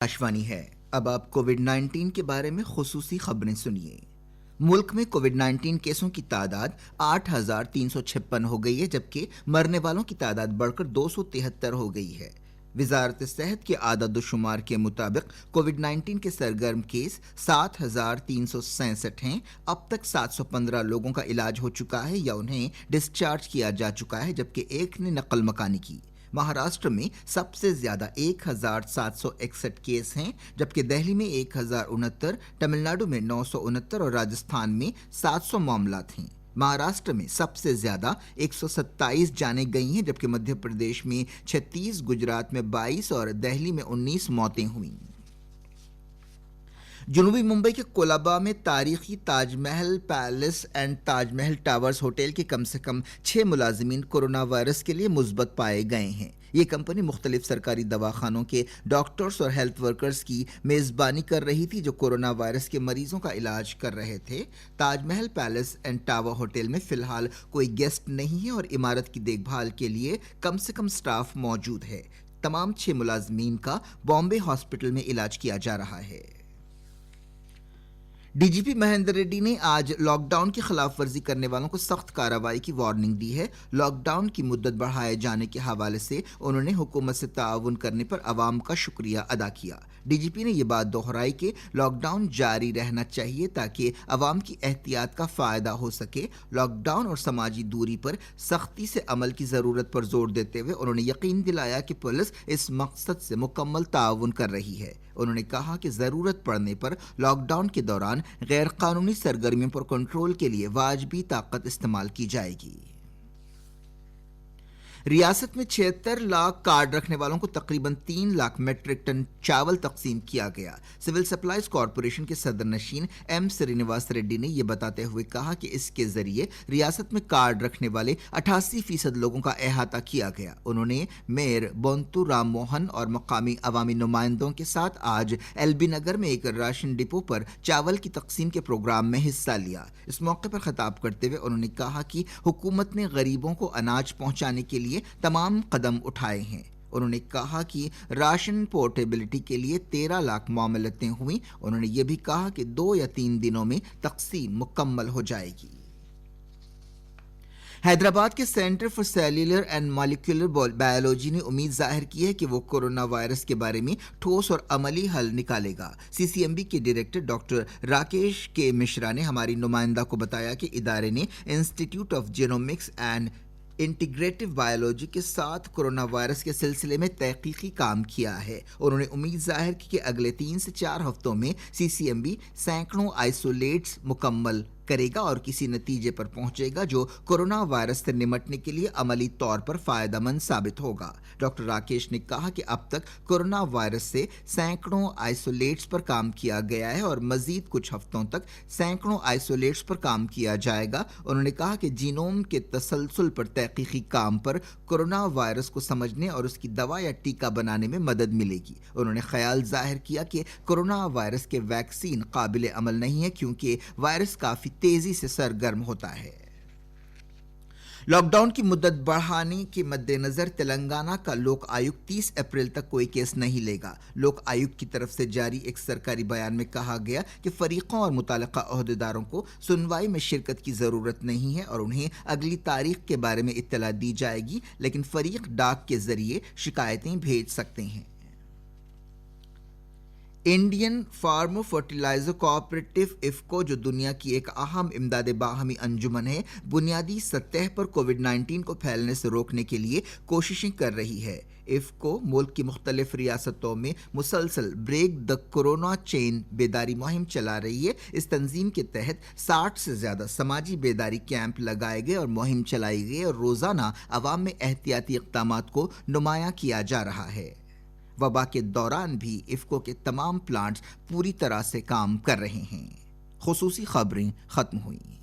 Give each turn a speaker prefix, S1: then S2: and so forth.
S1: आकाशवाणी है। अब आप कोविड-19 के बारे में खुसूसी खबरें सुनिए। मुल्क में कोविड-19 केसों की तादाद 8,356 हो गई है, जबकि मरने वालों की तादाद बढ़कर 273 हो गई है। वजारत सेहत के आदाद-ओ-शुमार के मुताबिक कोविड-19 के सरगर्म केस 7,367 हैं। अब तक 715 लोगों का इलाज हो चुका है या उन्हें डिस्चार्ज किया जा चुका है, जबकि एक ने नकल मकानी की। महाराष्ट्र में सबसे ज्यादा 1,761 केस हैं, जबकि दिल्ली में 1,069, तमिलनाडु में 969 और राजस्थान में 700 मामलात हैं। महाराष्ट्र में सबसे ज्यादा 127 जानें गई हैं, जबकि मध्य प्रदेश में 36, गुजरात में 22 और दिल्ली में 19 मौतें हुई। जनूबी मुंबई के कोलाबा में तारीखी Taj Mahal palace and Taj Mahal towers hotel के कम से कम 6 मुलाजिमीन कोरोना वायरस के लिए मुस्बत पाए गए हैं। ये कंपनी मुख्तलिफ सरकारी दवाखानों के डॉक्टर्स और हेल्थ वर्कर्स की मेज़बानी कर रही थी, जो कोरोना वायरस के मरीजों का इलाज कर रहे थे। Taj Mahal palace and tower hotel में फिलहाल कोई गेस्ट नहीं है और इमारत की देखभाल के लिए कम से कम स्टाफ मौजूद है। तमाम 6 मुलाजिमीन का बॉम्बे हॉस्पिटल में इलाज किया जा रहा है। डीजीपी महेंद्र रेड्डी ने आज लॉकडाउन की खिलाफ वर्जी करने वालों को सख्त कार्रवाई की वार्निंग दी है। लॉकडाउन की मुद्दत बढ़ाए जाने के हवाले से उन्होंने हुकूमत से ताउन करने पर अवाम का शुक्रिया अदा किया। डीजीपी ने यह बात दोहराई कि लॉकडाउन जारी रहना चाहिए ताकि अवाम की एहतियात का फायदा हो सके। लॉकडाउन और समाजी दूरी पर सख्ती से अमल की जरूरत पर जोर देते हुए उन्होंने यकीन दिलाया कि पुलिस इस मकसद से मुकम्मल ताउन कर रही है। उन्होंने कहा कि जरूरत पड़ने पर लॉकडाउन के दौरान गैर कानूनी सरगर्मियों पर कंट्रोल के लिए वाजबी ताकत इस्तेमाल की जाएगी। रियासत में 76 लाख कार्ड रखने वालों को तकरीबन 3 लाख मेट्रिक टन चावल तकसीम किया गया। सिविल सप्लाईज कॉरपोरेशन के सदर नशीन एम श्रीनिवास रेड्डी ने यह बताते हुए कहा कि इसके जरिए रियासत में कार्ड रखने वाले 88% लोगों का अहाता किया गया। उन्होंने मेयर बोंतु राम मोहन और मकामी अवामी नुमाइंदों के साथ आज एलबी नगर में एक राशन डिपो पर चावल की तकसीम के प्रोग्राम में हिस्सा लिया। इस मौके पर खिताब करते हुए उन्होंने कहा कि हुकूमत ने गरीबों को अनाज पहुंचाने के लिए तमाम कदम उठाए हैं। उन्होंने कहा कि राशन पोर्टेबिलिटी के लिए 13 लाख मामलतें हुई। उन्होंने ये भी कहा कि 2 या 3 दिनों में तकसीम मुकम्मल हो जाएगी। हैदराबाद के centre for cellular and molecular biology ने उम्मीद जाहिर की है कि वो कोरोना वायरस के बारे में ठोस और अमली हल निकालेगा। सीसीएमबी के डायरेक्टर डॉक्टर राकेश के मिश्रा ने हमारी नुमाइंदा को बताया कि इदारे ने institute of genomics and integrative biology के साथ कोरोना वायरस के सिलसिले में तहकीकी काम किया है। उन्होंने उम्मीद जाहिर की कि अगले 3 से 4 हफ्तों में सीसीएमबी सैकड़ों आइसोलेट्स मुकम्मल करेगा और किसी नतीजे पर पहुंचेगा जो कोरोना वायरस से निमटने के लिए अमली तौर पर फायदेमंद साबित होगा। डॉक्टर राकेश ने कहा कि अब तक कोरोना वायरस से सैकड़ों आइसोलेट्स पर काम किया गया है और मजीद कुछ हफ्तों तक सैकड़ों आइसोलेट्स पर काम किया जाएगा। उन्होंने कहा कि जीनोम के तसलसल पर तहकीकी काम पर कोरोना वायरस को समझने और उसकी दवा या टीका बनाने में मदद मिलेगी। उन्होंने ख्याल जाहिर किया कि कोरोना वायरस के वैक्सीन काबिल अमल नहीं है क्योंकि वायरस काफी तेजी से सरगर्म होता है। लॉकडाउन की मुद्दत बढ़ाने के मद्देनजर तेलंगाना का लोक आयुक्त 30 अप्रैल तक कोई केस नहीं लेगा। लोक आयुक्त की तरफ से जारी एक सरकारी बयान में कहा गया कि फरीकों और मुताल्लिका ओहदेदारों को सुनवाई में शिरकत की जरूरत नहीं है और उन्हें अगली तारीख के बारे में इत्तला दी जाएगी, लेकिन फरीक डाक के जरिए शिकायतें भेज सकते हैं। Indian farmer fertiliser cooperative IFFCO, जो दुनिया की एक अहम इमदाद बाहमी अंजुमन है, बुनियादी सतह पर कोविड-19 को फैलने से रोकने के लिए कोशिशें कर रही है। इफ्को मुल्क की मुख्तलिफ रियासतों में मुसलसल ब्रेक द कोरोना चेन बेदारी मुहिम चला रही है। इस तंजीम के तहत 60 से ज्यादा समाजी बेदारी कैंप लगाए गए और मुहिम चलाई गई और रोजाना अवाम में एहतियाती इक़दामात को नुमायां किया जा रहा है। वबा के दौरान भी इफ्को के तमाम प्लांट्स पूरी तरह से काम कर रहे हैं। खुसूसी खबरें खत्म हुई।